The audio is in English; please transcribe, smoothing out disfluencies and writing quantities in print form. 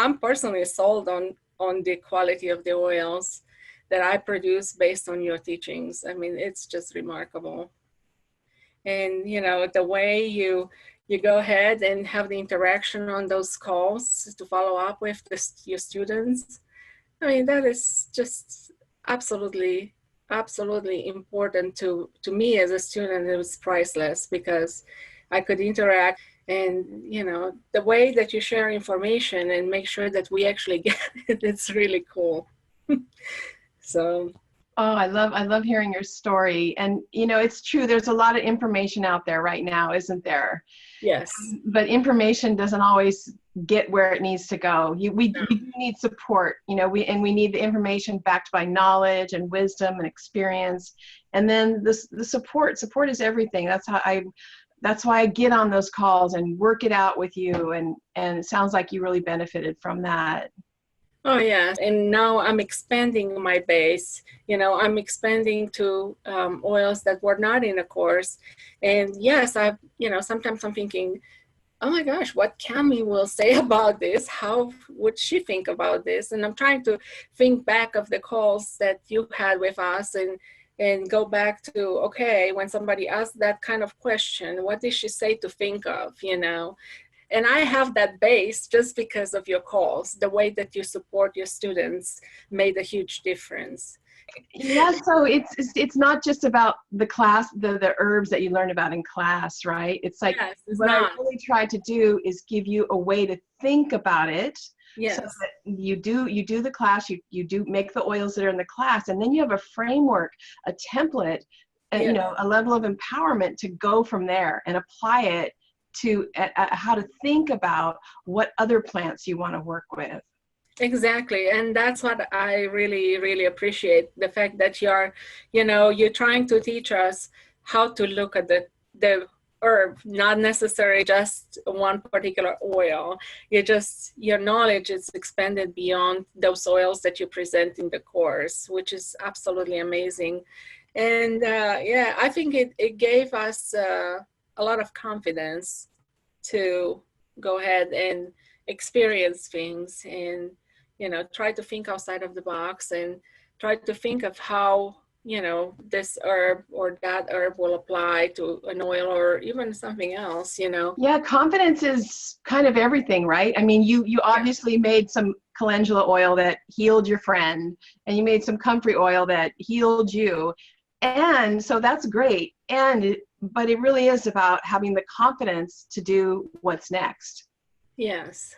I'm personally sold on the quality of the oils that I produce based on your teachings. I mean, it's just remarkable. And, you know, the way you go ahead and have the interaction on those calls to follow up with your students. I mean, that is just absolutely important to me as a student. It was priceless because I could interact, and, you know, the way that you share information and make sure that we actually get it, it's really cool. So. Oh, I love hearing your story. And, you know, it's true. There's a lot of information out there right now, isn't there? Yes. But information doesn't always get where it needs to go. We do need support, you know, we need the information backed by knowledge and wisdom and experience. And then the support is everything. That's why I get on those calls and work it out with you. And it sounds like you really benefited from that. Oh, yeah. And now I'm expanding my base. You know, I'm expanding to oils that were not in a course. And yes, sometimes I'm thinking, oh my gosh, what Cami will say about this? How would she think about this? And I'm trying to think back of the calls that you had with us and go back to, okay, when somebody asked that kind of question, what did she say to think of, you know? And I have that base just because of your calls. The way that you support your students made a huge difference. Yeah, so it's not just about the class, the herbs that you learn about in class, right? It's like, yes, what I really try to do is give you a way to think about it. Yes. So that you do the class, you do make the oils that are in the class, and then you have a framework, a template, and, you know, a level of empowerment to go from there and apply it to how to think about what other plants you want to work with. Exactly. And that's what I really, really appreciate, the fact that you're trying to teach us how to look at the herb, not necessarily just one particular oil. Your knowledge is expanded beyond those oils that you present in the course, which is absolutely amazing. And I think it gave us a lot of confidence to go ahead and experience things and, you know, try to think outside of the box and try to think of how, you know, this herb or that herb will apply to an oil or even something else, you know. Yeah, confidence is kind of everything, right? I mean, you obviously made some calendula oil that healed your friend, and you made some comfrey oil that healed you. And so that's great. But it really is about having the confidence to do what's next. Yes.